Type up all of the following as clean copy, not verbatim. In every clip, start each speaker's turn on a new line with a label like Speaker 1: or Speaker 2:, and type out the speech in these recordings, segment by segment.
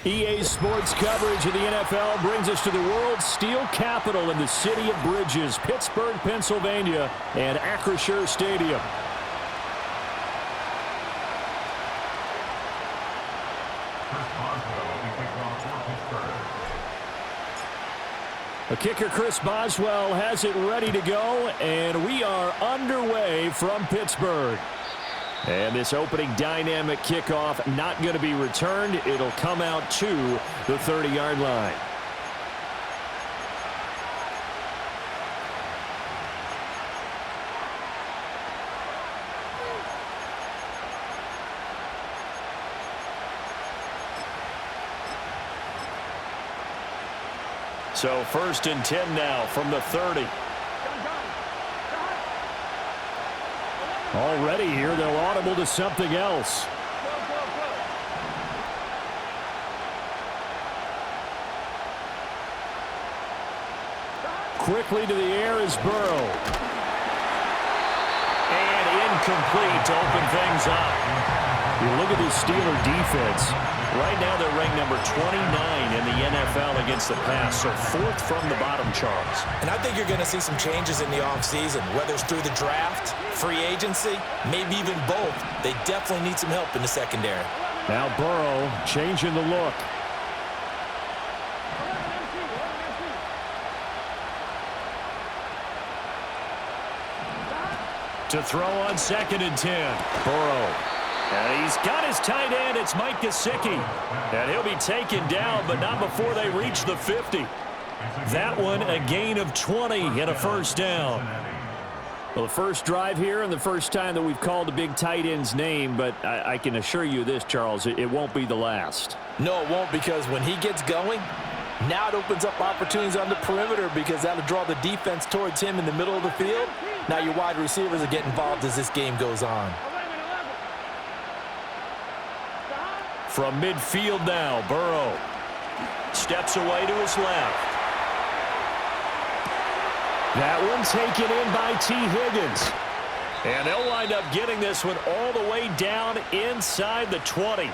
Speaker 1: EA Sports coverage of the NFL brings us to the world's steel capital in the city of bridges, Pittsburgh, Pennsylvania, and Acrisure Stadium. The kicker, Chris Boswell, has it ready to go, and we are underway from Pittsburgh. And this opening dynamic kickoff not going to be returned. It'll come out to the 30-yard line. So 1st and 10 now from the 30. Already here, they'll audible to something else. Quickly to the air is Burrow. And incomplete to open things up. You look at this Steeler defense. Right now they're ranked number 29 in the NFL against the pass, so 4th from the bottom, Charles.
Speaker 2: And I think you're going to see some changes in the offseason, whether it's through the draft, free agency, maybe even both. They definitely need some help in the secondary.
Speaker 1: Now Burrow changing the look. To throw on 2nd and 10. Burrow. And he's got his tight end. It's Mike Gesicki. And he'll be taken down, but not before they reach the 50. That one, a gain of 20 and a first down. Well, the first drive here and the first time that we've called a big tight end's name, but I can assure you this, Charles, it won't be the last.
Speaker 2: No, it won't, because when he gets going, now it opens up opportunities on the perimeter because that'll draw the defense towards him in the middle of the field. Now your wide receivers will get involved as this game goes on.
Speaker 1: From midfield now, Burrow steps away to his left. That one taken in by T. Higgins. And they'll wind up getting this one all the way down inside the 20.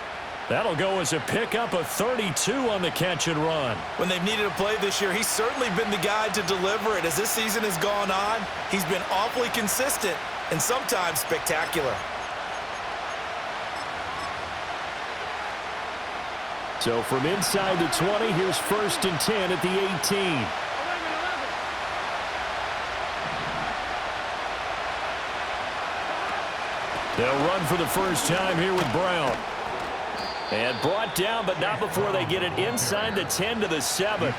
Speaker 1: That'll go as a pickup of 32 on the catch and run.
Speaker 2: When they've needed a play this year, he's certainly been the guy to deliver it. As this season has gone on, he's been awfully consistent and sometimes spectacular.
Speaker 1: So from inside the 20, here's 1st and 10 at the 18. They'll run for the first time here with Brown. And brought down, but not before they get it inside the 10 to the 7.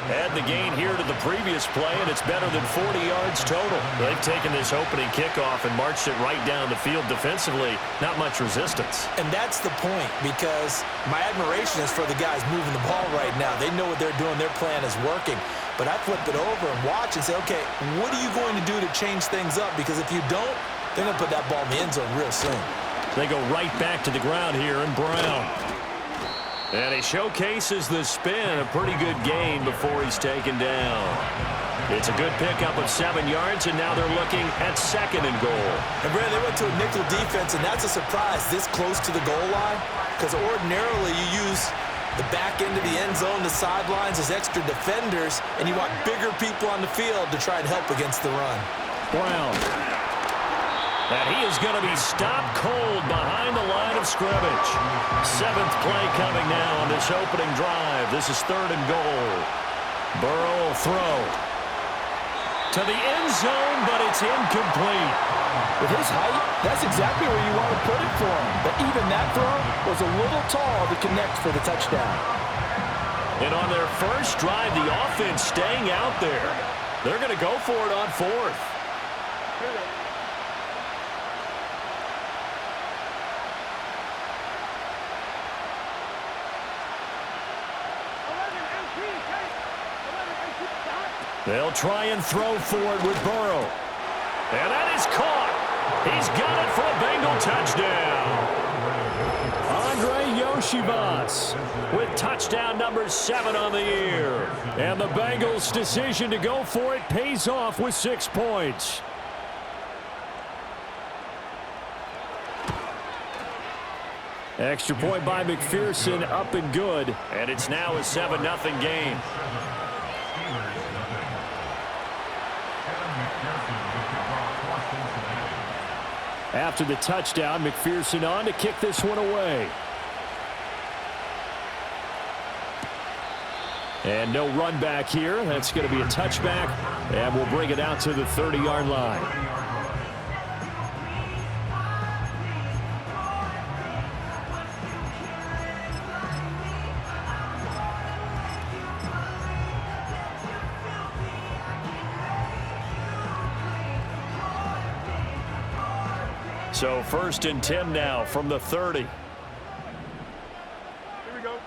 Speaker 1: Add the gain here to the previous play, and it's better than 40 yards total. They've taken this opening kickoff and marched it right down the field defensively. Not much resistance.
Speaker 2: And that's the point, because my admiration is for the guys moving the ball right now. They know what they're doing. Their plan is working. But I flip it over and watch and say, okay, what are you going to do to change things up? Because if you don't, they're going to put that ball in the end zone real soon.
Speaker 1: They go right back to the ground here, and Brown. And he showcases the spin. A pretty good gain before he's taken down. It's a good pickup of 7 yards, and now they're looking at 2nd and goal.
Speaker 2: And, Brad, they went to a nickel defense, and that's a surprise this close to the goal line, because ordinarily you use the back end of the end zone, the sidelines as extra defenders, and you want bigger people on the field to try and help against the run.
Speaker 1: Brown. And he is going to be stopped cold behind the line of scrimmage. 7th play coming now on this opening drive. This is 3rd and goal. Burrow will throw. To the end zone, but it's incomplete.
Speaker 2: With his height, that's exactly where you want to put it for him. But even that throw was a little tall to connect for the touchdown.
Speaker 1: And on their first drive, the offense staying out there. They're going to go for it on fourth. They'll try and throw for it with Burrow. And that is caught. He's got it for a Bengal touchdown. Andre Yoshivas with touchdown number 7 on the year. And the Bengals' decision to go for it pays off with 6 points. Extra point by McPherson, up and good. And it's now a 7-0 game. After the touchdown, McPherson on to kick this one away. And no run back here. That's going to be a touchback, and we'll bring it out to the 30-yard line. So 1st and 10 now from the 30.
Speaker 3: Here we go.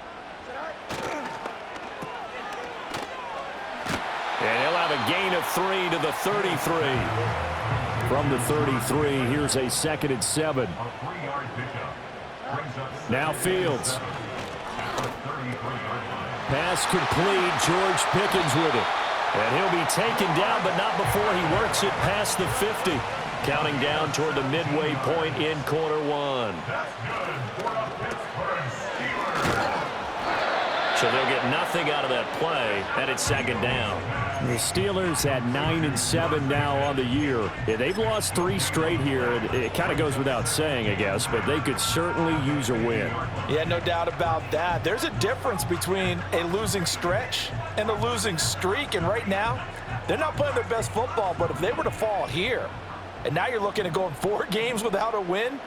Speaker 1: And he'll have a gain of 3 to the 33. From the 33, here's a 2nd and 7. Now Fields. Pass complete. George Pickens with it. And he'll be taken down, but not before he works it past the 50. Counting down toward the midway point in quarter 1. So they'll get nothing out of that play, and it's 2nd down. The Steelers at 9-7 now on the year. Yeah, they've lost 3 straight here. It kind of goes without saying, I guess, but they could certainly use a win.
Speaker 2: Yeah, no doubt about that. There's a difference between a losing stretch and a losing streak, and right now, they're not playing their best football, but if they were to fall here, and now you're looking at going 4 games without a win,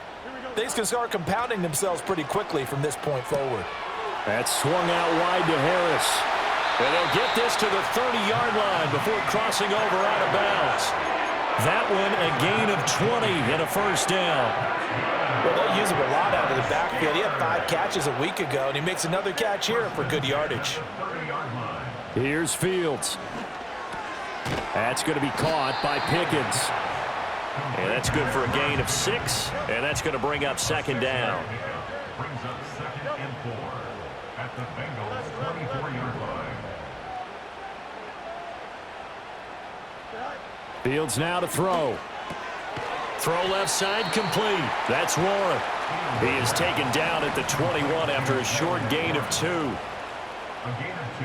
Speaker 2: things can start compounding themselves pretty quickly from this point forward.
Speaker 1: That's swung out wide to Harris. And they'll get this to the 30-yard line before crossing over out of bounds. That one a gain of 20 and a 1st down.
Speaker 2: Well, they'll use him a lot out of the backfield. He had 5 catches a week ago, and he makes another catch here for good yardage.
Speaker 1: Here's Fields. That's going to be caught by Pickens. And that's good for a gain of 6, and that's going to bring up 2nd down.
Speaker 4: Brings up 2nd and 4 at the Bengals 24-yard line.
Speaker 1: Fields now to throw. Throw left side complete. That's Warren. He is taken down at the 21 after a short gain of 2.
Speaker 4: A gain of 2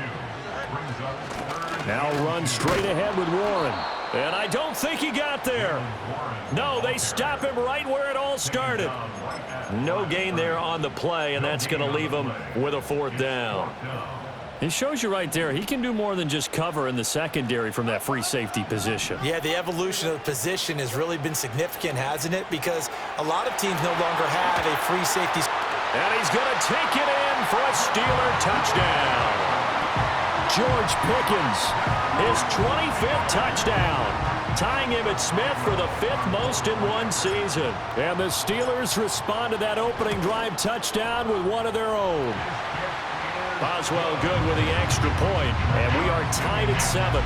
Speaker 4: brings up 3rd.
Speaker 1: Now run straight ahead with Warren. And I don't think he got there. No, they stop him right where it all started. No gain there on the play, and that's going to leave him with a 4th down. It shows you right there, he can do more than just cover in the secondary from that free safety position.
Speaker 2: Yeah, the evolution of the position has really been significant, hasn't it? Because a lot of teams no longer have a free safety.
Speaker 1: And he's going to take it in for a Steeler touchdown. George Pickens, his 25th touchdown, tying him at Smith for the 5th most in one season. And the Steelers respond to that opening drive touchdown with one of their own. Boswell good with the extra point, and we are tied at 7.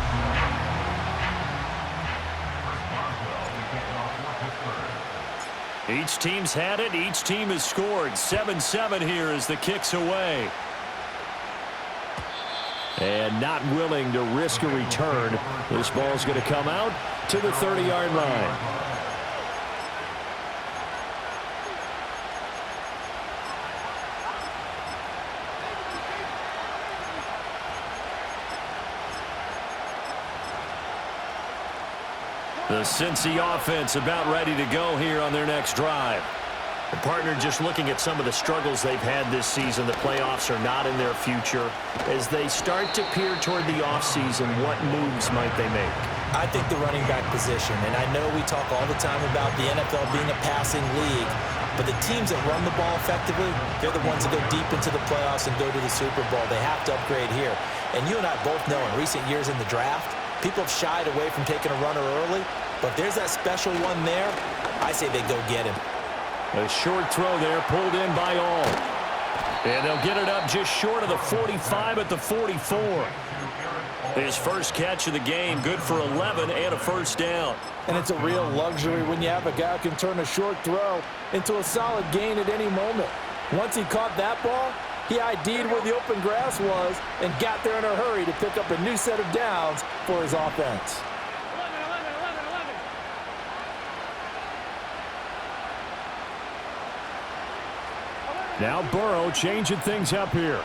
Speaker 1: Each team's had it. Each team has scored. 7-7 here as the kick's away. And not willing to risk a return. This ball's going to come out to the 30-yard line. The Cincy offense about ready to go here on their next drive. The partner just looking at some of the struggles they've had this season. The playoffs are not in their future. As they start to peer toward the offseason, what moves might they make?
Speaker 2: I think the running back position, and I know we talk all the time about the NFL being a passing league, but the teams that run the ball effectively, they're the ones that go deep into the playoffs and go to the Super Bowl. They have to upgrade here. And you and I both know in recent years in the draft, people have shied away from taking a runner early, but if there's that special one there, I say they go get him.
Speaker 1: A short throw there, pulled in by all. And they'll get it up just short of the 45 at the 44. His first catch of the game, good for 11 and a first down.
Speaker 2: And it's a real luxury when you have a guy who can turn a short throw into a solid gain at any moment. Once he caught that ball, he ID'd where the open grass was and got there in a hurry to pick up a new set of downs for his offense.
Speaker 1: Now Burrow changing things up here.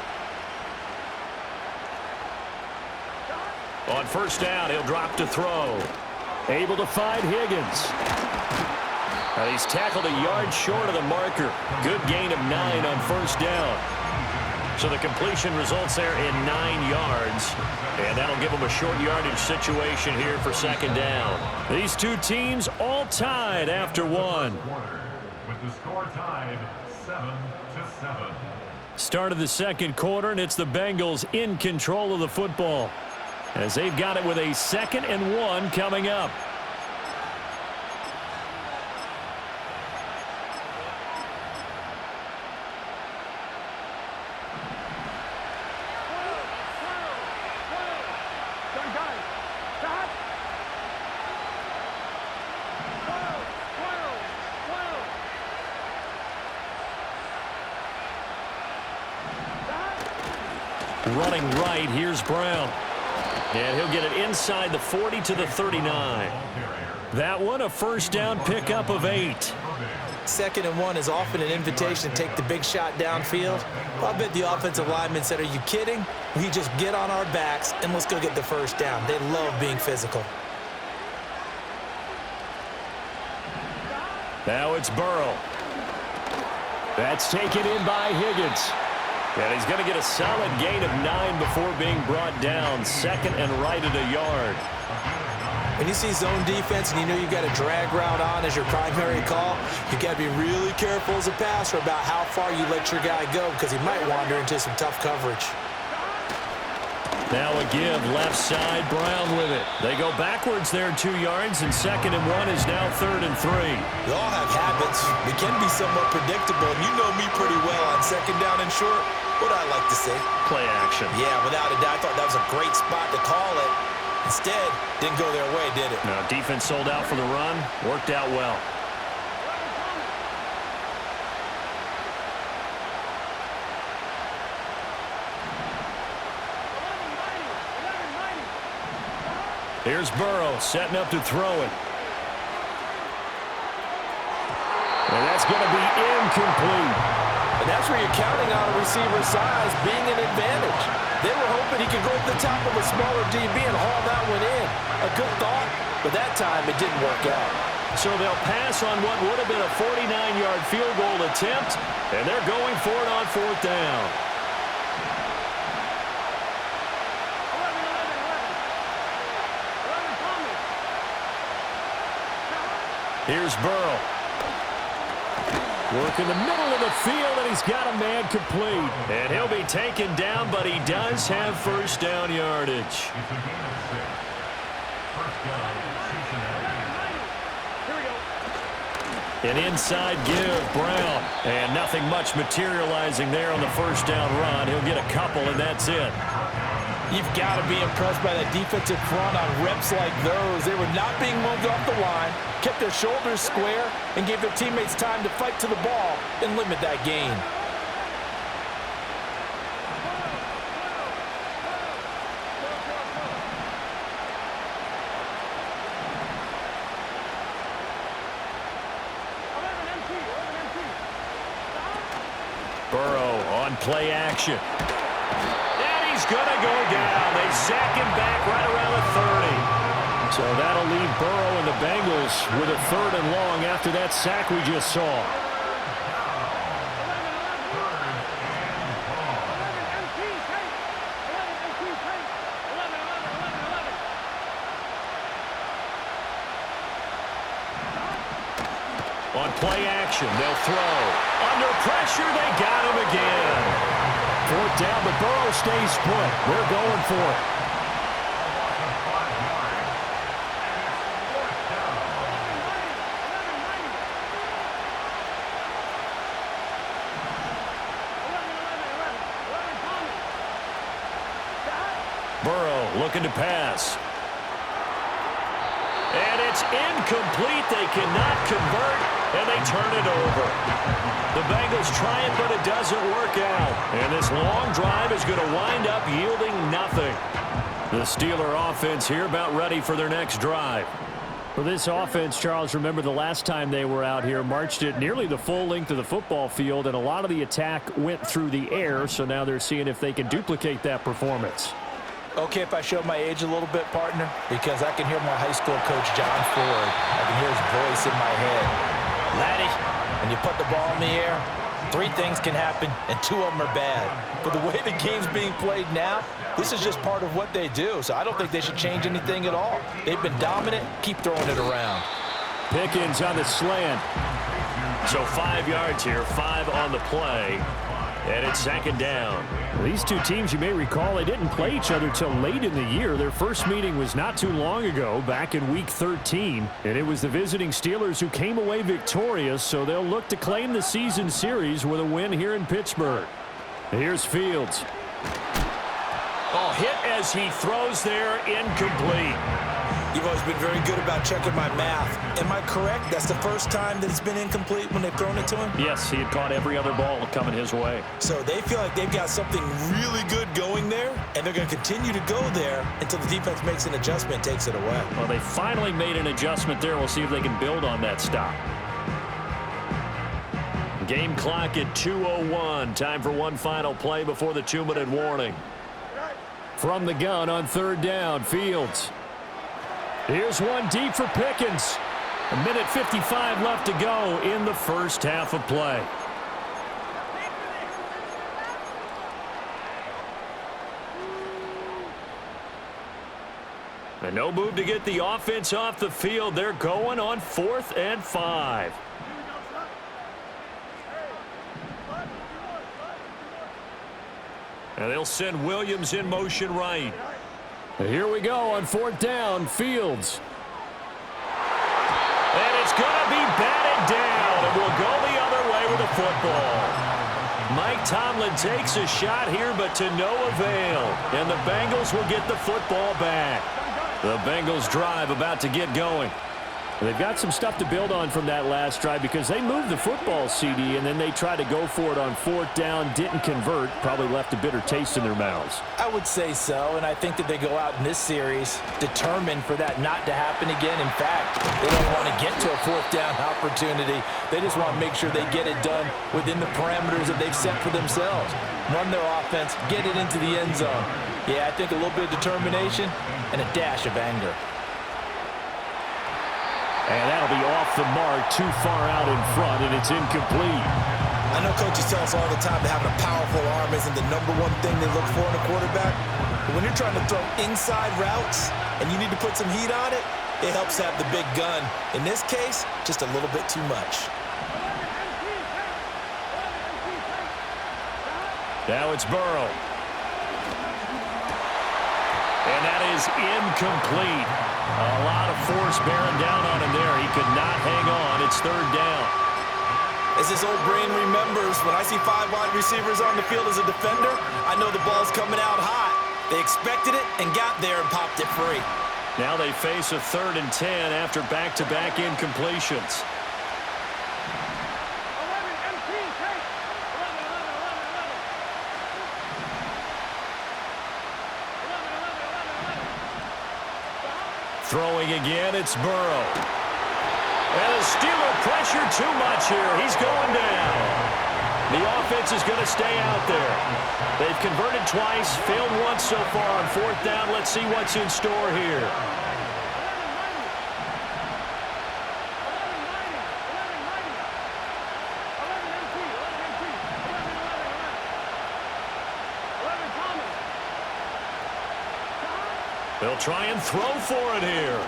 Speaker 1: On first down, he'll drop to throw. Able to find Higgins. He's tackled a yard short of the marker. Good gain of 9 on first down. So the completion results there in 9 yards. And that'll give them a short yardage situation here for second down. These two teams all tied after one.
Speaker 4: With the score tied 7-7.
Speaker 1: Start of the second quarter, and it's the Bengals in control of the football, as they've got it with a 2nd and 1 coming up. Running right, here's Brown. And he'll get it inside the 40 to the 39. That one, a first down pickup of 8.
Speaker 2: 2nd and 1 is often an invitation to take the big shot downfield. I bet the offensive lineman said, are you kidding? We just get on our backs and let's go get the first down. They love being physical.
Speaker 1: Now it's Burrow. That's taken in by Higgins. And he's going to get a solid gain of 9 before being brought down. 2nd and right at a yard.
Speaker 2: When you see zone defense and you know you've got a drag route on as your primary call, you've got to be really careful as a passer about how far you let your guy go because he might wander into some tough coverage.
Speaker 1: Now a give, left side, Brown with it. They go backwards there 2 yards, and 2nd and 1 is now 3rd and 3.
Speaker 2: We all have habits. We can be somewhat predictable, and you know me pretty well on 2nd down and short. What I like to say?
Speaker 1: Play action.
Speaker 2: Yeah, without a doubt. I thought that was a great spot to call it. Instead, didn't go their way, did it?
Speaker 1: No, defense sold out for the run. Worked out well. Here's Burrow setting up to throw it. And that's going to be incomplete.
Speaker 2: And that's where you're counting on a receiver's size being an advantage. They were hoping he could go to the top of a smaller DB and haul that one in. A good thought, but that time it didn't work out.
Speaker 1: So they'll pass on what would have been a 49-yard field goal attempt, and they're going for it on 4th down. Here's Burrow. Work in the middle of the field, and he's got a man complete. And he'll be taken down, but he does have first down yardage. An inside give, Brown. And nothing much materializing there on the first down run. He'll get a couple, and that's it.
Speaker 2: You've got to be impressed by that defensive front on reps like those. They were not being moved off the line, kept their shoulders square, and gave their teammates time to fight to the ball and limit that gain.
Speaker 1: Burrow on play action. He's going to go down. They sack him back right around the 30. So that'll leave Burrow and the Bengals with a 3rd and long after that sack we just saw. On play action, they'll throw. Under pressure, they got him again. Fourth down, but Burrow stays put. They're going for it. Burrow looking to pass. And it's incomplete. They cannot convert, and they turn it over. The Bengals try it, but it doesn't work out. And this long drive is going to wind up yielding nothing. The Steeler offense here about ready for their next drive.
Speaker 3: For this offense, Charles, remember the last time they were out here, marched it nearly the full length of the football field, and a lot of the attack went through the air, so now they're seeing if they can duplicate that performance.
Speaker 2: Okay, if I show my age a little bit, partner, because I can hear my high school coach, John Ford. I can hear his voice in my head. Laddie, when you put the ball in the air, 3 things can happen, and 2 of them are bad. But the way the game's being played now, this is just part of what they do, so I don't think they should change anything at all. They've been dominant. Keep throwing it around.
Speaker 3: Pickens on the slant.
Speaker 1: So 5 yards here, 5 on the play. And it's second down.
Speaker 3: These two teams, you may recall, they didn't play each other till late in the year. Their first meeting was not too long ago, back in Week 13. And it was the visiting Steelers who came away victorious, so they'll look to claim the season series with a win here in Pittsburgh. Here's Fields.
Speaker 1: Oh, hit as he throws there, incomplete.
Speaker 2: You've always been very good about checking my math. Am I correct? That's the first time that it's been incomplete when they've thrown it to him?
Speaker 3: Yes, he had caught every other ball coming his way.
Speaker 2: So they feel like they've got something really good going there, and they're going to continue to go there until the defense makes an adjustment and takes it away.
Speaker 3: Well, they finally made an adjustment there. We'll see if they can build on that stop.
Speaker 1: Game clock at 2:01. Time for one final play before the 2-minute warning.
Speaker 3: From the gun on third down, Fields. Here's one deep for Pickens. 1:55 left to go in the first half of play.
Speaker 1: And no move to get the offense off the field. They're going on 4th and 5. And they'll send Williams in motion right.
Speaker 3: Here we go on 4th down, Fields.
Speaker 1: And it's going to be batted down, and we'll go the other way with the football. Mike Tomlin takes a shot here, but to no avail. And the Bengals will get the football back. The Bengals drive about to get going.
Speaker 3: They've got some stuff to build on from that last drive because they moved the football, CD, and then they tried to go for it on 4th down, didn't convert, probably left a bitter taste in their mouths.
Speaker 2: I would say so, and I think that they go out in this series determined for that not to happen again. In fact, they don't want to get to a 4th down opportunity. They just want to make sure they get it done within the parameters that they've set for themselves. Run their offense, get it into the end zone. Yeah, I think a little bit of determination and a dash of anger.
Speaker 3: And that'll be off the mark, too far out in front, and it's incomplete.
Speaker 2: I know coaches tell us all the time that having a powerful arm isn't the #1 thing they look for in a quarterback. But when you're trying to throw inside routes and you need to put some heat on it, it helps to have the big gun. In this case, just a little bit too much.
Speaker 1: Now it's Burrow. And that is incomplete. A lot of force bearing down on him there. He could not hang on. It's 3rd down.
Speaker 2: As this old brain remembers, when I see 5 wide receivers on the field as a defender, I know the ball's coming out hot. They expected it and got there and popped it free.
Speaker 1: Now they face a 3rd and 10 after back-to-back incompletions. Throwing again, it's Burrow. And the Steeler pressure too much here. He's going down. The offense is going to stay out there. They've converted twice, failed once so far on 4th down. Let's see what's in store here. They'll try and throw for it here.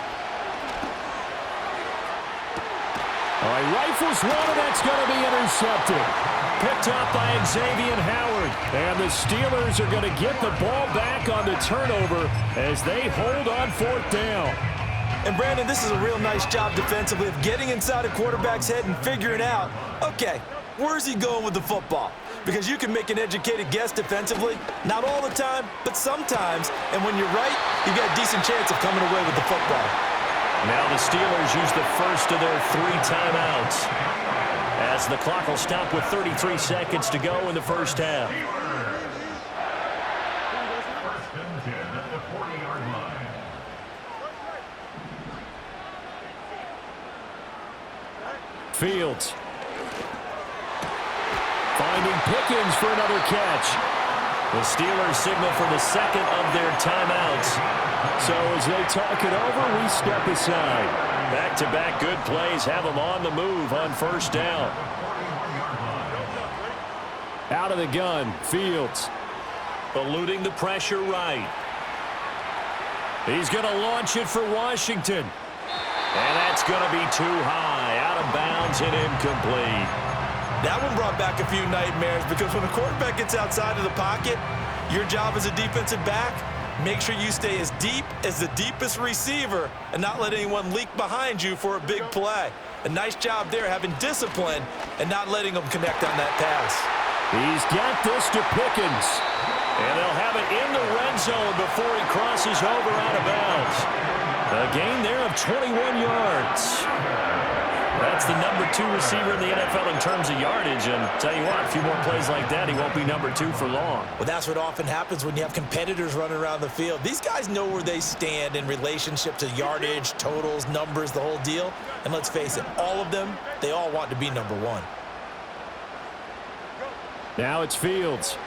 Speaker 3: Rifles one, and that's going to be intercepted. Picked up by Xavier Howard. And the Steelers are going to get the ball back on the turnover as they hold on 4th down.
Speaker 2: And, Brandon, this is a real nice job defensively of getting inside a quarterback's head and figuring out, okay, where's he going with the football? Because you can make an educated guess defensively, not all the time, but sometimes. And when you're right, you've got a decent chance of coming away with the football.
Speaker 1: Now the Steelers use the first of their 3 timeouts, as the clock will stop with 33 seconds to go in the first half.
Speaker 4: First and 10 at the 40-yard line.
Speaker 3: Fields. Finding Pickens for another catch.
Speaker 1: The Steelers signal for the second of their timeouts.
Speaker 3: So as they talk it over, we step aside.
Speaker 1: Back-to-back good plays have them on the move on first down.
Speaker 3: Out of the gun, Fields.
Speaker 1: Eluding the pressure right. He's going to launch it for Washington. And that's going to be too high, out of bounds and incomplete.
Speaker 2: That one brought back a few nightmares because when a quarterback gets outside of the pocket, your job as a defensive back, make sure you stay as deep as the deepest receiver and not let anyone leak behind you for a big play. A nice job there having discipline and not letting them connect on that pass.
Speaker 3: He's got this to Pickens.
Speaker 1: And they'll have it in the red zone before he crosses over out of bounds. A gain there of 21 yards. That's the number 2 receiver in the NFL in terms of yardage. And tell you what, a few more plays like that, he won't be number 2 for long.
Speaker 2: Well, that's what often happens when you have competitors running around the field. These guys know where they stand in relationship to yardage, totals, numbers, the whole deal. And let's face it, all of them, they all want to be number 1.
Speaker 3: Now it's Fields.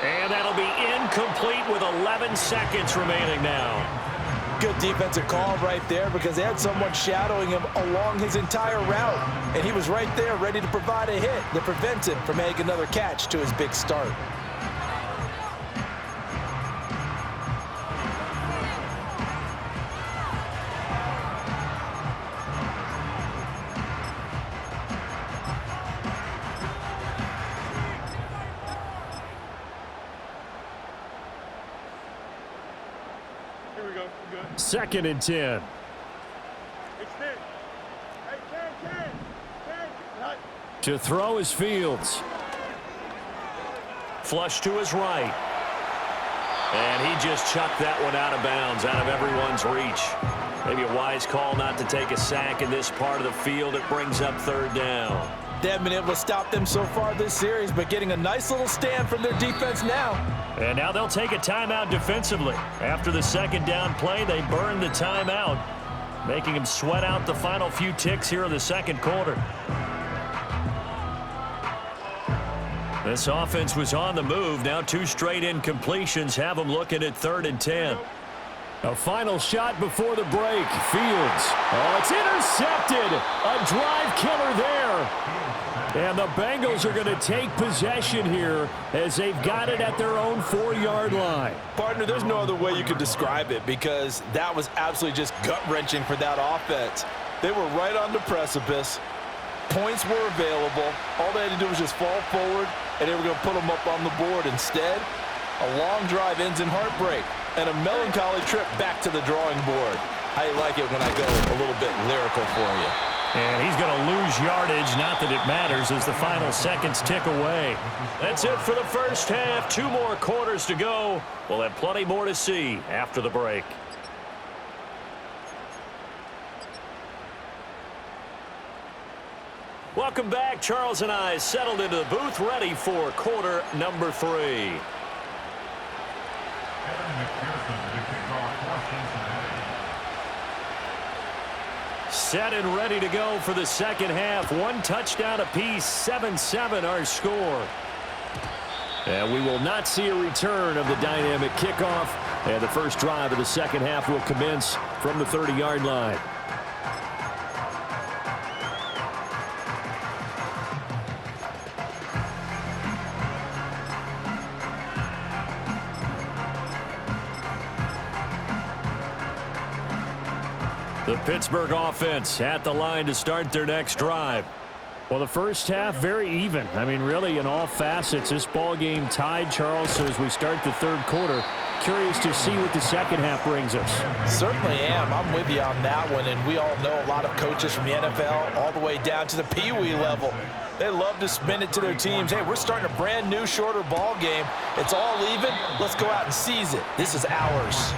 Speaker 1: And that'll be incomplete with 11 seconds remaining now.
Speaker 2: Good defensive call right there because they had someone shadowing him along his entire route. And he was right there ready to provide a hit that prevents him from making another catch to his big start.
Speaker 3: Second and 10. To throw is Fields.
Speaker 1: Flush to his right. And he just chucked that one out of bounds, out of everyone's reach. Maybe a wise call not to take a sack in this part of the field. It brings up 3rd down.
Speaker 2: They haven't been able to stop them so far this series, but getting a nice little stand from their defense now.
Speaker 1: And now they'll take a timeout defensively. After the second down play, they burn the timeout, making them sweat out the final few ticks here in the second quarter. This offense was on the move. Now 2 straight incompletions have them looking at 3rd and 10.
Speaker 3: A final shot before the break. Fields. Oh, it's intercepted. A drive killer there. And the Bengals are going to take possession here as they've got it at their own 4-yard line.
Speaker 2: Partner, there's no other way you could describe it because that was absolutely just gut-wrenching for that offense. They were right on the precipice. Points were available. All they had to do was just fall forward, and they were going to put them up on the board. Instead, a long drive ends in heartbreak and a melancholy trip back to the drawing board. How you like it when I go a little bit lyrical for you?
Speaker 1: And he's going to lose yardage, not that it matters, as the final seconds tick away. That's it for the first half. 2 more quarters to go. We'll have plenty more to see after the break. Welcome back. Charles and I settled into the booth, ready for quarter number 3. Set and ready to go for the second half. 1 touchdown apiece, 7-7 our score.
Speaker 3: And we will not see a return of the dynamic kickoff. And the first drive of the second half will commence from the 30-yard line. The
Speaker 1: The Pittsburgh offense at the line to start their next drive.
Speaker 3: Well, the first half, very even. I mean, really, in all facets, this ball game tied, Charles. So as we start the third quarter, curious to see what the second half brings us.
Speaker 2: Certainly am. I'm with you on that one. And we all know a lot of coaches from the NFL all the way down to the Pee-wee level. They love to spin it to their teams. Hey, we're starting a brand new, shorter ball game. It's all even. Let's go out and seize it. This is ours.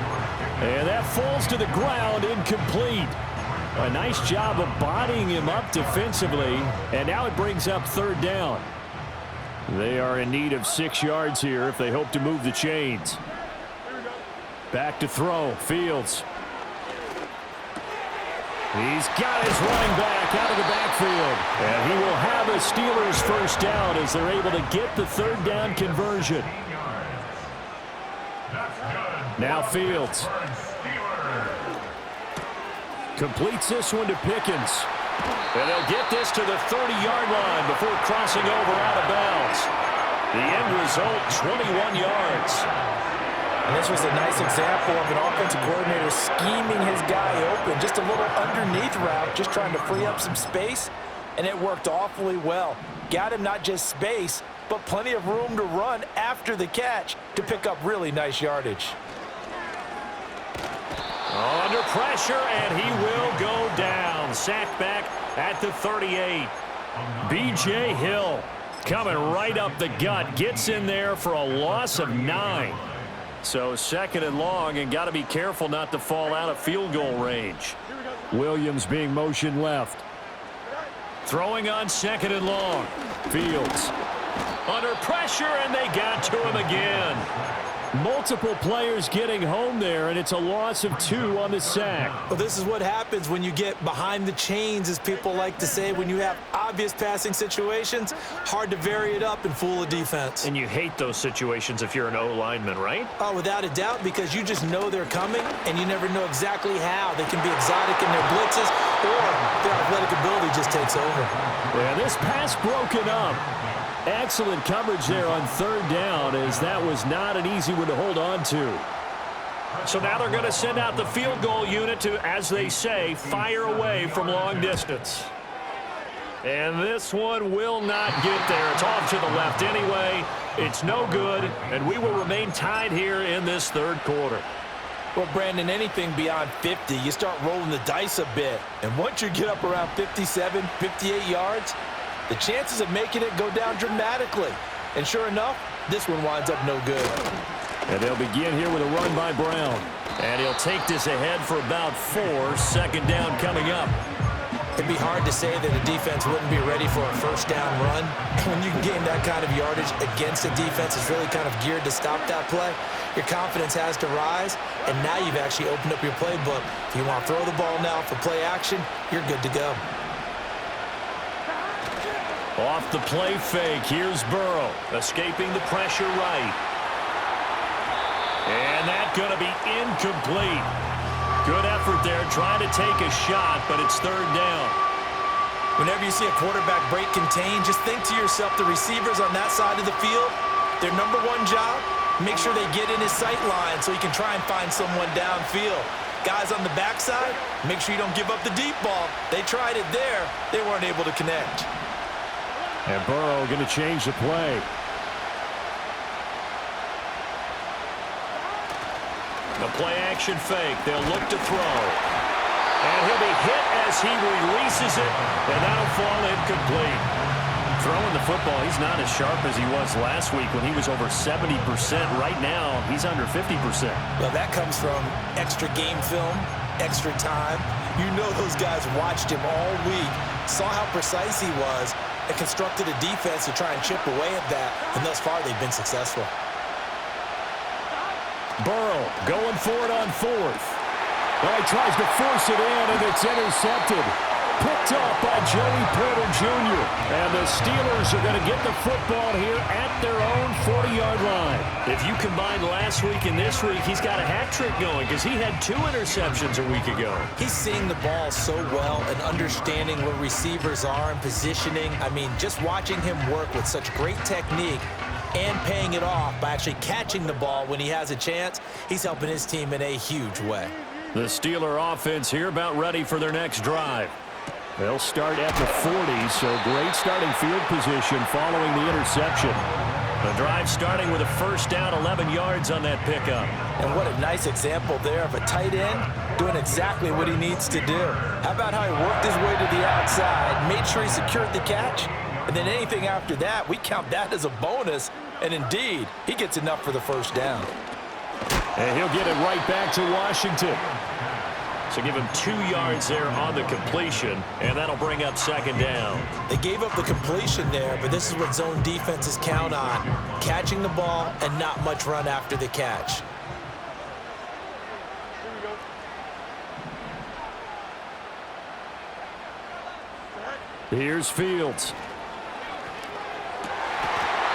Speaker 3: And that falls to the ground, incomplete. A nice job of bodying him up defensively, and now it brings up third down. They are in need of 6 yards here if they hope to move the chains. Back to throw, Fields. He's got his running back out of the backfield, and he will have a Steelers first down as they're able to get the third down conversion. Now Fields. Completes this one to Pickens. And they'll get this to the 30-yard line before crossing over out of bounds. The end result, 21 yards.
Speaker 2: And this was a nice example of an offensive coordinator scheming his guy open. Just a little underneath route, just trying to free up some space, and it worked awfully well. Got him not just space, but plenty of room to run after the catch to pick up really nice yardage.
Speaker 1: Under pressure, and he will go down. Sacked back at the 38. B.J. Hill coming right up the gut. Gets in there for a loss of 9. So second and long, and got to be careful not to fall out of field goal range.
Speaker 3: Williams being motioned left.
Speaker 1: Throwing on second and long. Fields under pressure, and they got to him again.
Speaker 3: Multiple players getting home there, and it's a loss of 2 on the sack.
Speaker 2: Well, this is what happens when you get behind the chains, as people like to say. When you have obvious passing situations, hard to vary it up and fool a defense.
Speaker 1: And you hate those situations if you're an O-lineman, right?
Speaker 2: Oh, without a doubt, because you just know they're coming, and you never know exactly how. They can be exotic in their blitzes, or their athletic ability just takes over.
Speaker 3: Yeah, this pass broken up. Excellent coverage there on third down, as that was not an easy one to hold on to.
Speaker 1: So now they're going to send out the field goal unit to, as they say, fire away from long distance. And this one will not get there. It's off to the left anyway. It's no good, and we will remain tied here in this third quarter.
Speaker 2: Well, Brandon, anything beyond 50, you start rolling the dice a bit. And once you get up around 57, 58 yards, the chances of making it go down dramatically. And sure enough, this one winds up no good.
Speaker 3: And they'll begin here with a run by Brown.
Speaker 1: And he'll take this ahead for about 4. Second down coming up.
Speaker 2: It'd be hard to say that a defense wouldn't be ready for a first down run. When you can gain that kind of yardage against a defense that's really kind of geared to stop that play, your confidence has to rise, and now you've actually opened up your playbook. If you want to throw the ball now for play action, you're good to go.
Speaker 1: Off the play fake, here's Burrow, escaping the pressure right. And that's going to be incomplete. Good effort there, trying to take a shot, but it's third down.
Speaker 2: Whenever you see a quarterback break contain, just think to yourself, the receivers on that side of the field, their number one job, make sure they get in his sight line so he can try and find someone downfield. Guys on the backside, make sure you don't give up the deep ball. They tried it there. They weren't able to connect.
Speaker 3: And Burrow going to change the play.
Speaker 1: The play action fake. They'll look to throw. And he'll be hit as he releases it, and that'll fall incomplete. Throwing the football, he's not as sharp as he was last week when he was over 70%. Right now, he's under 50%.
Speaker 2: Well, that comes from extra game film, extra time. You know those guys watched him all week, saw how precise he was, and constructed a defense to try and chip away at that, and thus far they've been successful.
Speaker 3: Burrow going for it on fourth. Well, he tries to force it in, and it's intercepted. Picked off by Joey Porter Jr. And the Steelers are going to get the football here at their own 40-yard line.
Speaker 1: If you combine last week and this week, he's got a hat trick going because he had 2 interceptions a week ago.
Speaker 2: He's seeing the ball so well and understanding where receivers are and positioning. I mean, just watching him work with such great technique and paying it off by actually catching the ball when he has a chance, he's helping his team in a huge way.
Speaker 1: The Steeler offense here about ready for their next drive. They'll start at the 40, so great starting field position following the interception. The drive starting with a first down, 11 yards on that pickup.
Speaker 2: And what a nice example there of a tight end doing exactly what he needs to do. How about how he worked his way to the outside, made sure he secured the catch, and then anything after that, we count that as a bonus. And indeed, he gets enough for the first down.
Speaker 1: And he'll get it right back to Washington. So give him 2 yards there on the completion, and that'll bring up second down.
Speaker 2: They gave up the completion there, but this is what zone defenses count on, catching the ball and not much run after the catch.
Speaker 1: Here's Fields.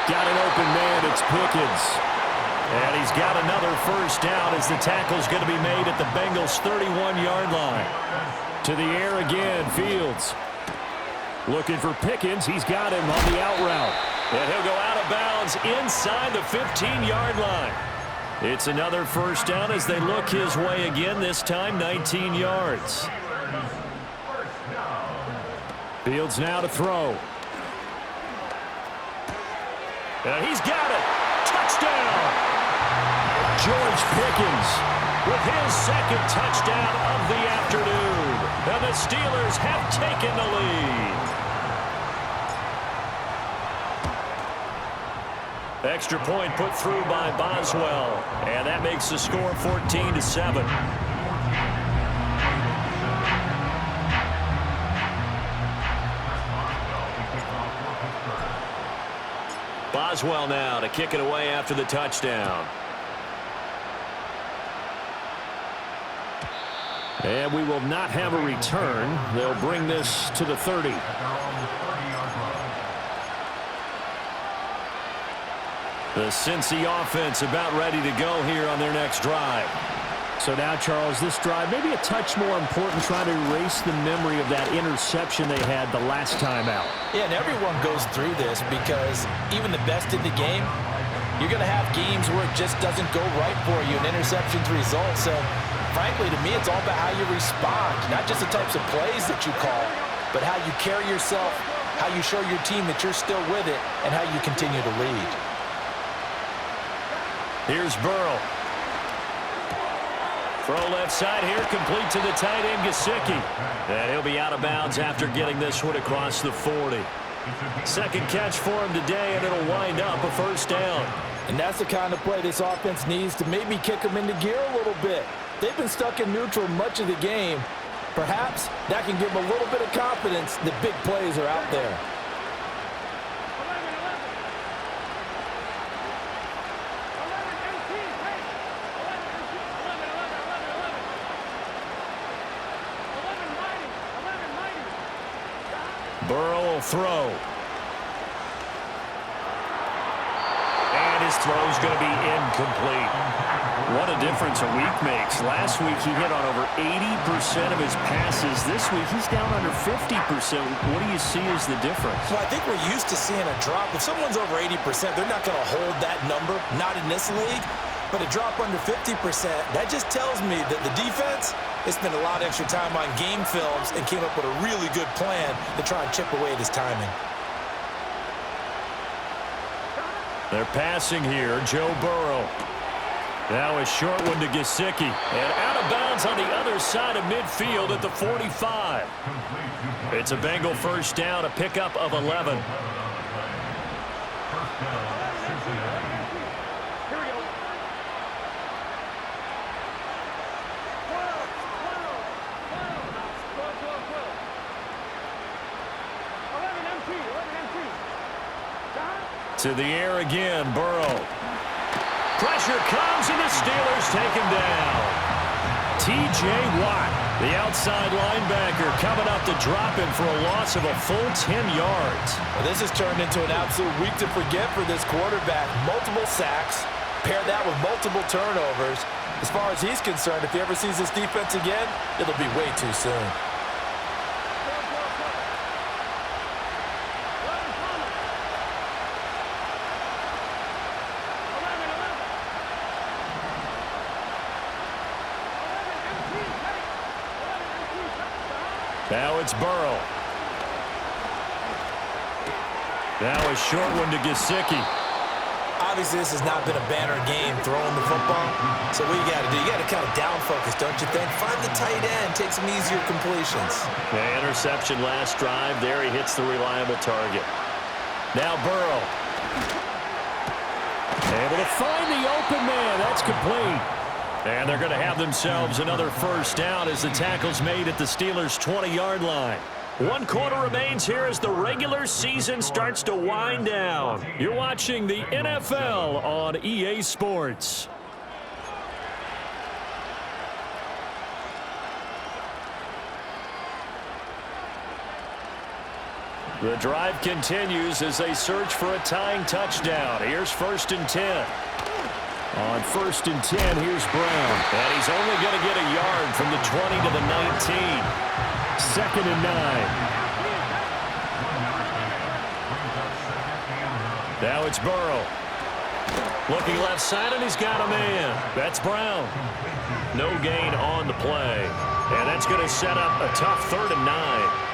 Speaker 1: Got an open man, it's Pickens. And he's got another first down as the tackle's going to be made at the Bengals' 31-yard line. To the air again, Fields. Looking for Pickens. He's got him on the out route. And he'll go out of bounds inside the 15-yard line. It's another first down as they look his way again, this time 19 yards. Fields now to throw. And he's got it. Touchdown! George Pickens with his second touchdown of the afternoon. And the Steelers have taken the lead. Extra point put through by Boswell. And that makes the score 14-7. Boswell now to kick it away after the touchdown. And we will not have a return. They'll bring this to the 30. The Cincy offense about ready to go here on their next drive.
Speaker 3: So now, Charles, this drive maybe a touch more important, trying to erase the memory of that interception they had the last time out.
Speaker 2: Yeah, and everyone goes through this because even the best in the game, you're going to have games where it just doesn't go right for you, and interceptions result. So, frankly, to me, it's all about how you respond, not just the types of plays that you call, but how you carry yourself, how you show your team that you're still with it, and how you continue to lead.
Speaker 1: Here's Burrow. Throw left side here, complete to the tight end, Gesicki. And he'll be out of bounds after getting this one across the 40. Second catch for him today, and it'll wind up a first down.
Speaker 2: And that's the kind of play this offense needs to maybe kick them into gear a little bit. They've been stuck in neutral much of the game. Perhaps that can give them a little bit of confidence that big plays are out there.
Speaker 1: Burrow will throw. And his throw's going to be incomplete. What a difference a week makes. Last week he hit on over 80% of his passes. This week he's down under 50%. What do you see as the difference?
Speaker 2: Well, I think we're used to seeing a drop. If someone's over 80%, they're not going to hold that number, not in this league. But a drop under 50%, that just tells me that the defense has spent a lot of extra time on game films and came up with a really good plan to try and chip away at his timing.
Speaker 1: They're passing here, Joe Burrow. Now a short one to Gesicki. And out of bounds on the other side of midfield at the 45. It's a Bengal first down, a pickup of 11. To the air again, Burrow. Pressure comes, and the Steelers take him down. T.J. Watt, the outside linebacker, coming up to drop him for a loss of a full 10 yards.
Speaker 2: Well, this has turned into an absolute week to forget for this quarterback. Multiple sacks, pair that with multiple turnovers. As far as he's concerned, if he ever sees this defense again, it'll be way too soon.
Speaker 1: Now it's Burrow. Now a short one to Gesicki.
Speaker 2: Obviously, this has not been a banner game throwing the football. So what you got to do? You got to kind of down focus, don't you think? Find the tight end, take some easier completions.
Speaker 1: Yeah, interception last drive. There he hits the reliable target. Now Burrow. Able to find the open man. That's complete. And they're going to have themselves another first down as the tackle's made at the Steelers' 20-yard line. 1 quarter remains here as the regular season starts to wind down. You're watching the NFL on EA Sports. The drive continues as they search for a tying touchdown. Here's 1st and 10. On 1st and 10, here's Brown. And he's only going to get a yard from the 20 to the 19. 2nd and 9. Now it's Burrow. Looking left side, and he's got a man. That's Brown. No gain on the play. And that's going to set up a tough 3rd and 9.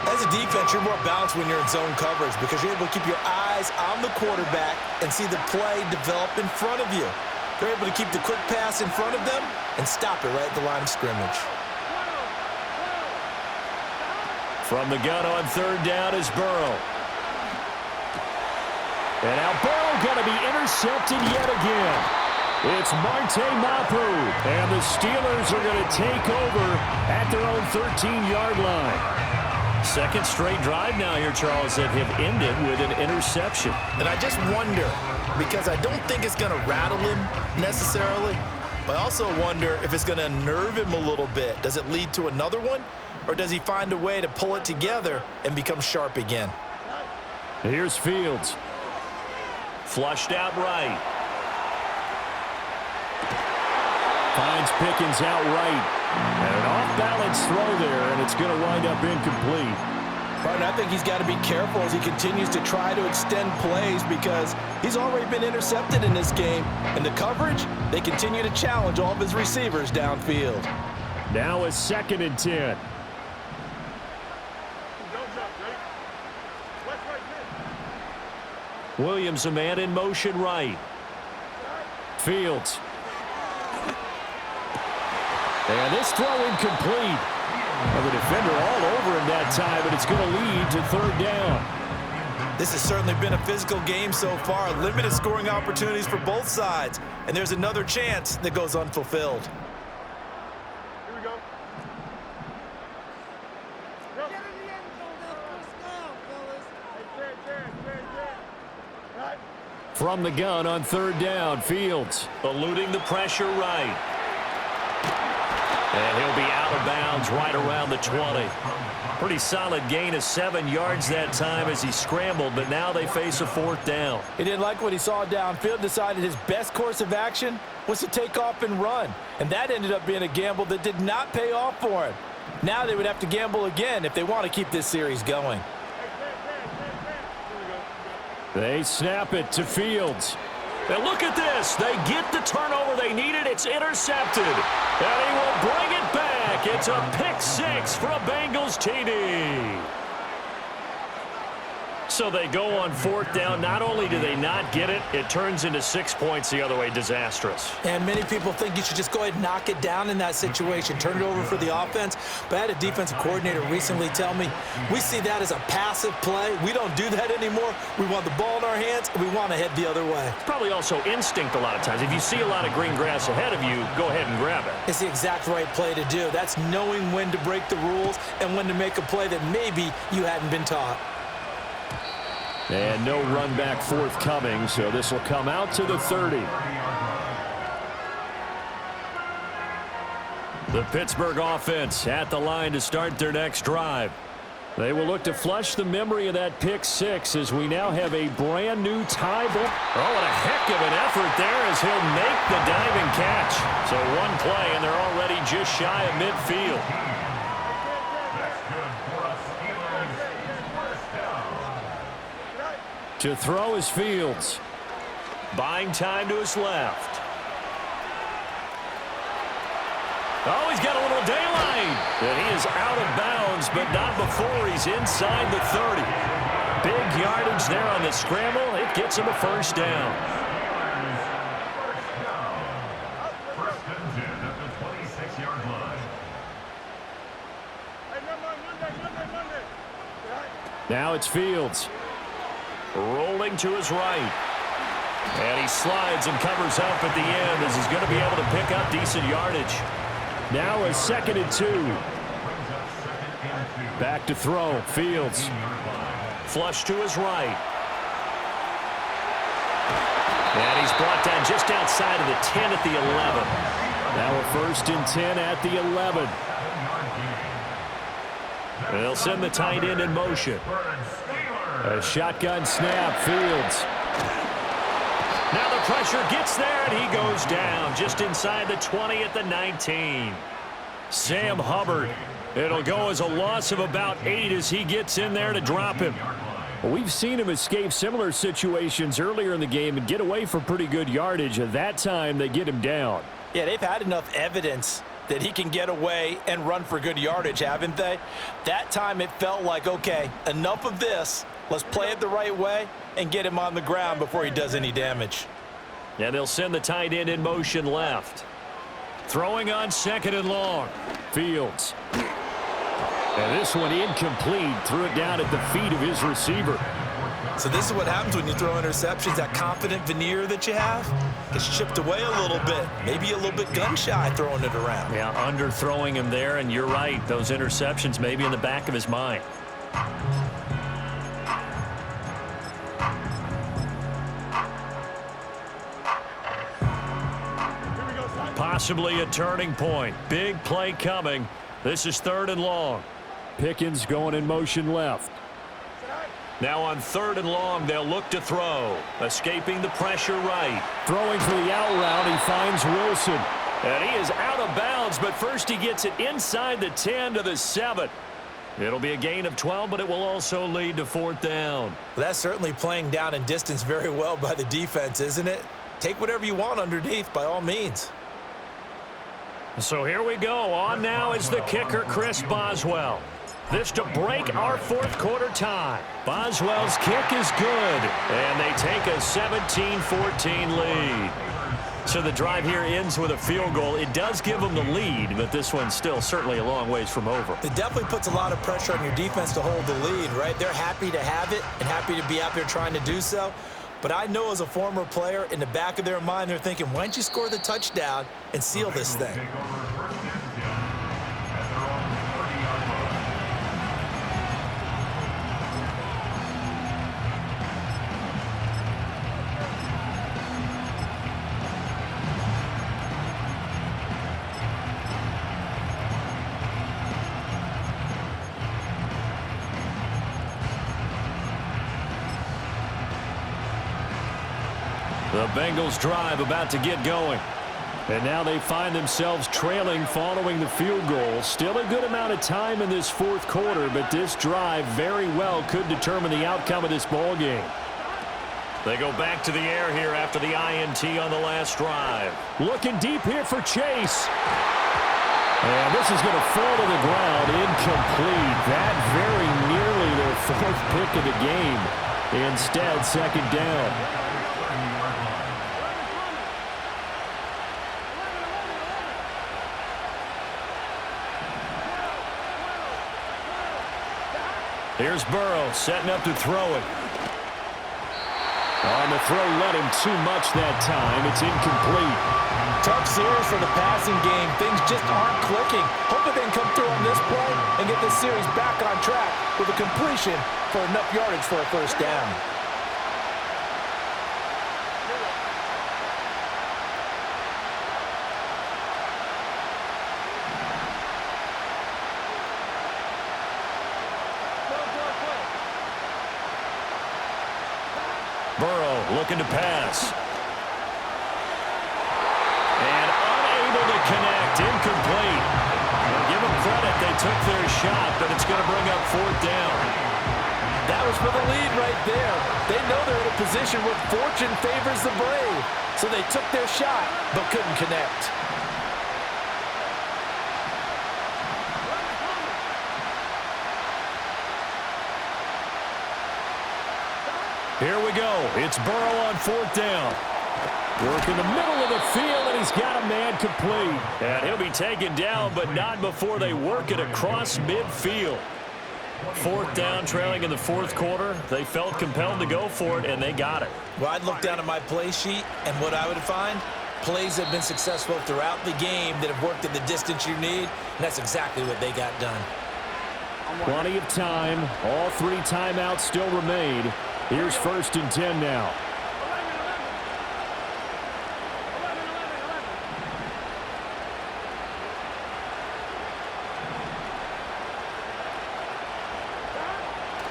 Speaker 2: As a defense, you're more balanced when you're in zone coverage because you're able to keep your eyes on the quarterback and see the play develop in front of you. They're able to keep the quick pass in front of them and stop it right at the line of scrimmage.
Speaker 1: From the gun on 3rd down is Burrow. And now Burrow going to be intercepted yet again. It's Marte Mapu, and the Steelers are going to take over at their own 13-yard line. 2nd straight drive now here, Charles, that have ended with an interception.
Speaker 2: And I just wonder, because I don't think it's going to rattle him necessarily, but I also wonder if it's going to unnerve him a little bit. Does it lead to another one, or does he find a way to pull it together and become sharp again?
Speaker 1: Here's Fields. Flushed out right. Finds Pickens out right. And an off-balance throw there, and it's going to wind up incomplete.
Speaker 2: Partner, I think he's got to be careful as he continues to try to extend plays because he's already been intercepted in this game. And the coverage, they continue to challenge all of his receivers downfield.
Speaker 3: Now a 2nd and 10.
Speaker 1: Williams, a man in motion right. Fields. And this throw incomplete. Well, the defender all over him that time, but it's going to lead to 3rd down.
Speaker 2: This has certainly been a physical game so far. Limited scoring opportunities for both sides. And there's another chance that goes unfulfilled.
Speaker 5: Here we go. Get in the end zone. That's first down, fellas. Hey, right.
Speaker 1: From the gun on 3rd down, Fields eluding the pressure right. And he'll be out of bounds right around the 20. Pretty solid gain of 7 yards that time as he scrambled, but now they face a 4th down.
Speaker 2: He didn't like what he saw downfield, decided his best course of action was to take off and run. And that ended up being a gamble that did not pay off for him. Now they would have to gamble again if they want to keep this series going.
Speaker 1: They snap it to Fields. And look at this. They get the turnover they needed. It's intercepted. And he will bring it back. It's a pick 6 for a Bengals TD. So they go on 4th down. Not only do they not get it, it turns into 6 points the other way. Disastrous.
Speaker 2: And many people think you should just go ahead and knock it down in that situation, turn it over for the offense. But I had a defensive coordinator recently tell me, we see that as a passive play. We don't do that anymore. We want the ball in our hands, and we want to head the other way.
Speaker 1: It's probably also instinct a lot of times. If you see a lot of green grass ahead of you, go ahead and grab it.
Speaker 2: It's the exact right play to do. That's knowing when to break the rules and when to make a play that maybe you hadn't been taught.
Speaker 1: And no run back forthcoming, so this will come out to the 30. The Pittsburgh offense at the line to start their next drive. They will look to flush the memory of that pick 6 as we now have a brand new tie ball. Oh, what a heck of an effort there as he'll make the diving catch. So one play and they're already just shy of midfield. To throw is Fields. Buying time to his left. Oh, he's got a little daylight. And he is out of bounds, but not before he's inside the 30. Big yardage there on the scramble. It gets him a first down.
Speaker 4: First and 10 at the 26-yard line.
Speaker 3: Now it's Fields.
Speaker 1: Rolling to his right. And he slides and covers up at the end as he's going to be able to pick up decent yardage.
Speaker 3: Now a 2nd and 2. Back to throw. Fields.
Speaker 1: Flush to his right. And he's brought down just outside of the 10 at the 11.
Speaker 3: Now a 1st and 10 at the 11.
Speaker 1: They'll send the tight end in motion.
Speaker 3: A shotgun snap. Fields.
Speaker 1: Now the pressure gets there, and he goes down just inside the 20 at the 19. Sam Hubbard. It'll go as a loss of about 8 as he gets in there to drop him.
Speaker 3: Well, we've seen him escape similar situations earlier in the game and get away for pretty good yardage. At that time, they get him down.
Speaker 2: Yeah, they've had enough evidence that he can get away and run for good yardage, haven't they? That time it felt like, okay, enough of this. Let's play it the right way and get him on the ground before he does any damage.
Speaker 1: And they'll send the tight end in motion left. Throwing on 2nd and long.
Speaker 3: Fields. And this one incomplete. Threw it down at the feet of his receiver.
Speaker 2: So this is what happens when you throw interceptions. That confident veneer that you have gets chipped away a little bit. Maybe a little bit gun-shy throwing it around.
Speaker 1: Yeah, underthrowing him there, and you're right. Those interceptions maybe in the back of his mind. Possibly a turning point. Big play coming. This is 3rd and long.
Speaker 3: Pickens going in motion left.
Speaker 1: Now on 3rd and long, they'll look to throw. Escaping the pressure right.
Speaker 3: Throwing for the out route, he finds Wilson.
Speaker 1: And he is out of bounds, but first he gets it inside the 10 to the 7. It'll be a gain of 12, but it will also lead to 4th down.
Speaker 2: Well, that's certainly playing down in distance very well by the defense, isn't it? Take whatever you want underneath, by all means.
Speaker 1: So here we go. On now is the kicker, Chris Boswell. This to break our 4th quarter tie. Boswell's kick is good, and they take a 17-14 lead. So the drive here ends with a field goal. It does give them the lead, but this one's still certainly a long ways from over.
Speaker 2: It definitely puts a lot of pressure on your defense to hold the lead, right? They're happy to have it and happy to be out there trying to do so. But I know as a former player, in the back of their mind, they're thinking, why don't you score the touchdown and seal this thing?
Speaker 1: The Bengals drive about to get going.
Speaker 3: And now they find themselves trailing following the field goal. Still a good amount of time in this 4th quarter, but this drive very well could determine the outcome of this ball game.
Speaker 1: They go back to the air here after the INT on the last drive.
Speaker 3: Looking deep here for Chase. And this is going to fall to the ground, incomplete. That very nearly their 4th pick of the game. Instead, 2nd down.
Speaker 1: Here's Burrow setting up to throw it.
Speaker 3: On the throw, led him too much that time. It's incomplete.
Speaker 2: Tough series for the passing game. Things just aren't clicking. Hope they can come through on this play and get this series back on track with a completion for enough yardage for a 1st down.
Speaker 1: Burrow looking to pass. And unable to connect. Incomplete. Well, give them credit. They took their shot, but it's going to bring up 4th down.
Speaker 2: That was for the lead right there. They know they're in a position where fortune favors the brave. So they took their shot, but couldn't connect.
Speaker 1: Here we go. It's Burrow on 4th down.
Speaker 3: Work in the middle of the field, and he's got a man complete.
Speaker 1: And he'll be taken down, but not before they work it across midfield. 4th down, trailing in the 4th quarter. They felt compelled to go for it, and they got it.
Speaker 2: Well, I'd look down at my play sheet, and what I would find, plays have been successful throughout the game that have worked at the distance you need, and that's exactly what they got done.
Speaker 3: Plenty of time. All 3 timeouts still remain. Here's 1st and 10 now.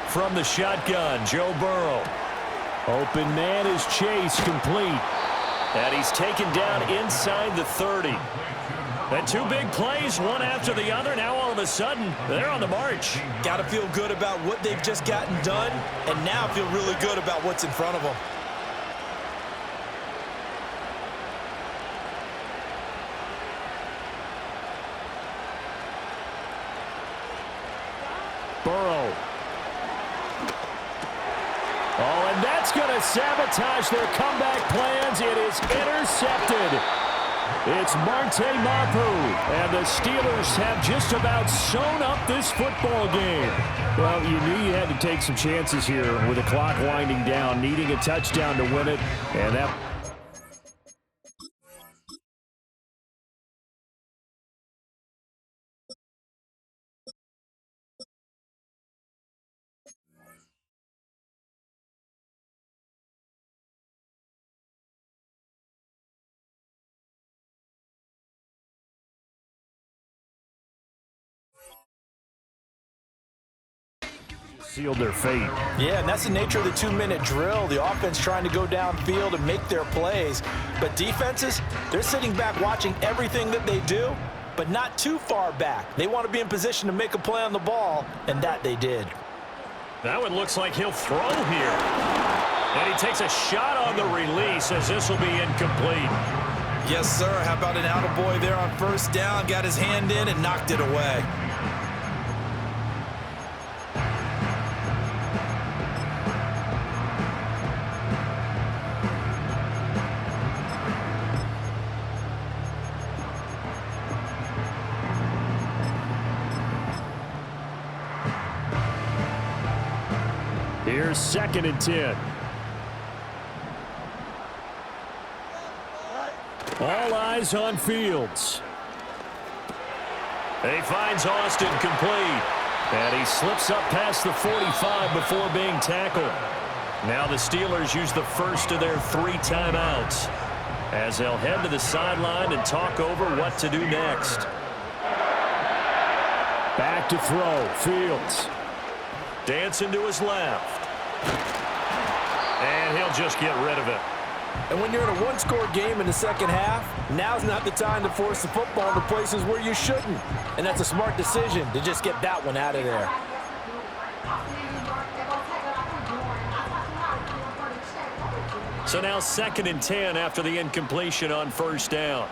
Speaker 1: From the shotgun, Joe Burrow.
Speaker 3: Open man is Chase, complete.
Speaker 1: And he's taken down inside the 30. And 2 big plays, one after the other. Now all of a sudden, they're on the march.
Speaker 2: Got to feel good about what they've just gotten done, and now feel really good about what's in front of them.
Speaker 3: Burrow. Oh, and that's going to sabotage their comeback plans. It is intercepted. It's Marte Mapu, and the Steelers have just about sewn up this football game. Well, you knew you had to take some chances here with the clock winding down, needing a touchdown to win it, and that... sealed their fate.
Speaker 2: Yeah, and that's the nature of the 2-minute drill. The offense trying to go downfield and make their plays. But defenses, they're sitting back watching everything that they do, but not too far back. They want to be in position to make a play on the ball, and that they did.
Speaker 1: That one looks like he'll throw here. And he takes a shot on the release as this will be incomplete.
Speaker 2: Yes, sir. How about an attaboy there on 1st down? Got his hand in and knocked it away.
Speaker 3: Here's 2nd and 10. All eyes on Fields.
Speaker 1: He finds Austin complete. And he slips up past the 45 before being tackled. Now the Steelers use the first of their 3 timeouts as they'll head to the sideline and talk over what to do next.
Speaker 3: Back to throw. Fields.
Speaker 1: Dancing to his left. And he'll just get rid of it.
Speaker 2: And when you're in a 1-score game in the second half, now's not the time to force the football into places where you shouldn't. And that's a smart decision to just get that one out of there.
Speaker 1: So now 2nd and 10 after the incompletion on 1st down.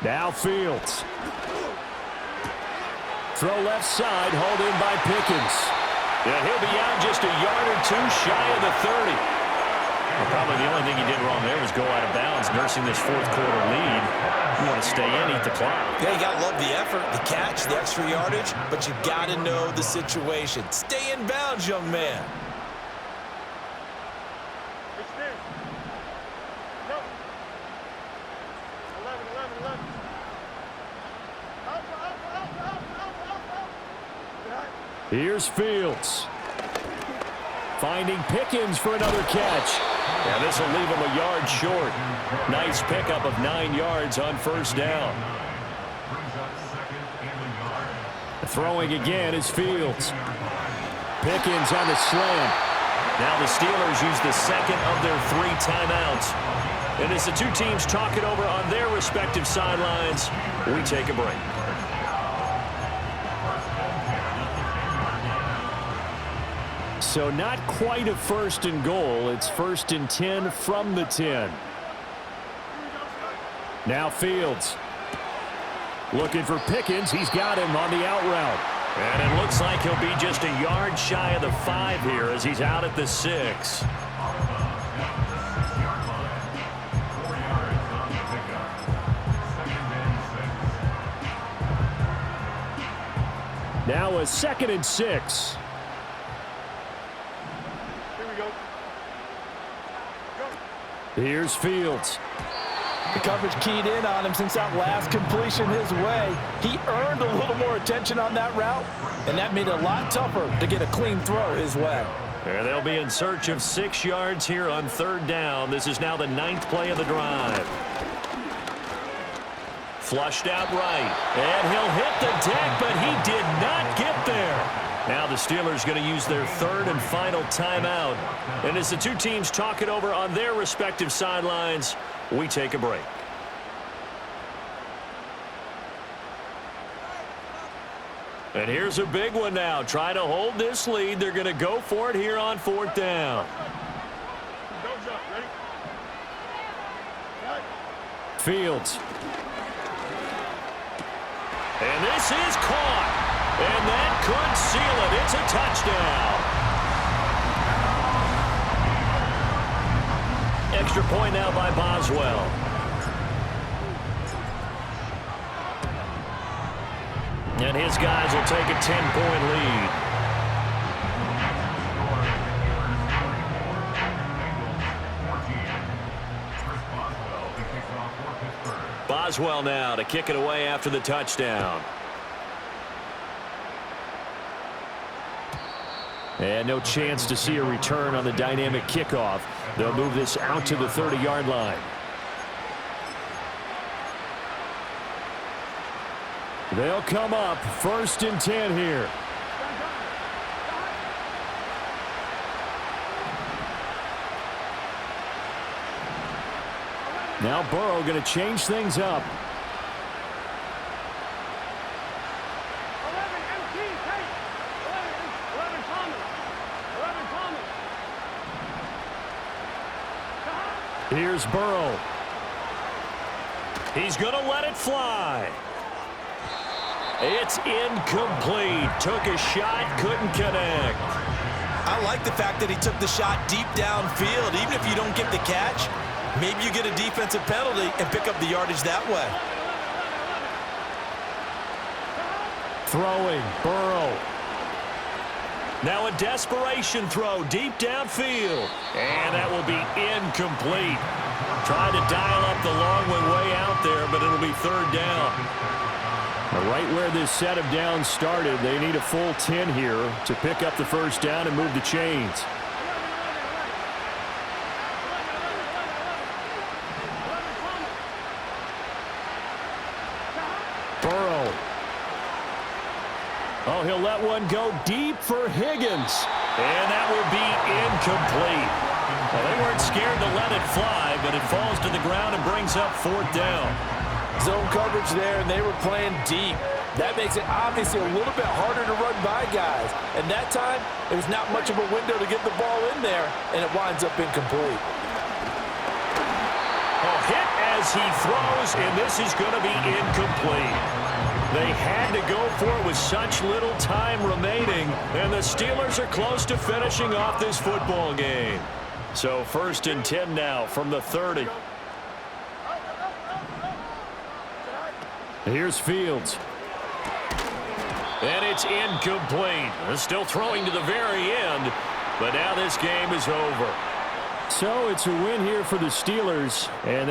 Speaker 3: Now Fields. Throw left side, hauled in by Pickens.
Speaker 1: Yeah, he'll be out just a yard or 2 shy of the 30. Well, probably the only thing he did wrong there was go out of bounds, nursing this 4th quarter lead. You want to stay in, eat the clock.
Speaker 2: Yeah, you got to love the effort, the catch, the extra yardage, but you got to know the situation. Stay in bounds, young man.
Speaker 3: Here's Fields. Finding Pickens for another catch.
Speaker 1: Yeah, this will leave him a yard short. Nice pickup of 9 yards on 1st down.
Speaker 3: Throwing again is Fields. Pickens on the slant.
Speaker 1: Now the Steelers use the 2nd of their 3 timeouts. And as the 2 teams talk it over on their respective sidelines, we take a break.
Speaker 3: So not quite a 1st and goal. It's 1st and 10 from the 10. Now Fields. Looking for Pickens. He's got him on the out route.
Speaker 1: And it looks like he'll be just a yard shy of the 5 here as he's out at the 6.
Speaker 3: Now a 2nd and 6.
Speaker 5: Here we go.
Speaker 3: Here's Fields.
Speaker 2: The coverage keyed in on him since that last completion his way. He earned a little more attention on that route, and that made it a lot tougher to get a clean throw his way.
Speaker 1: And they'll be in search of 6 yards here on 3rd down. This is now the 9th play of the drive. Flushed out right, and he'll hit the deck, but he did not get there. Now the Steelers going to use their 3rd and final timeout. And as the two teams talk it over on their respective sidelines, we take a break. And here's a big one now. Trying to hold this lead. They're going to go for it here on 4th down.
Speaker 5: Dogs up. Ready? Right.
Speaker 3: Fields.
Speaker 1: And this is caught. And that could seal it. It's a touchdown. Extra point now by Boswell. And his guys will take a 10-point lead. Boswell now to kick it away after the touchdown.
Speaker 3: And no chance to see a return on the dynamic kickoff. They'll move this out to the 30-yard line. They'll come up 1st and 10 here. Now Burrow going to change things up.
Speaker 5: 11 MT, take. 11 Thomas. 11 Thomas.
Speaker 3: Here's Burrow.
Speaker 1: He's going to let it fly. It's incomplete. Took a shot, couldn't connect.
Speaker 2: I like the fact that he took the shot deep downfield. Even if you don't get the catch, maybe you get a defensive penalty and pick up the yardage that way.
Speaker 3: Throwing, Burrow.
Speaker 1: Now a desperation throw deep downfield. And that will be incomplete. Trying to dial up the long one way out there, but it'll be 3rd down.
Speaker 3: Right where this set of downs started, they need a full 10 here to pick up the 1st down and move the chains. Burrow. Oh, he'll let one go deep for Higgins.
Speaker 1: And that will be incomplete. Well, they weren't scared to let it fly, but it falls to the ground and brings up 4th down.
Speaker 2: Zone coverage there, and they were playing deep. That makes it obviously a little bit harder to run by guys. And that time, it was not much of a window to get the ball in there, and it winds up incomplete.
Speaker 1: A hit as he throws, and this is going to be incomplete. They had to go for it with such little time remaining, and the Steelers are close to finishing off this football game. So 1st and 10 now from the 30.
Speaker 3: Here's Fields.
Speaker 1: And it's incomplete. They're still throwing to the very end, but now this game is over.
Speaker 3: So it's a win here for the Steelers, and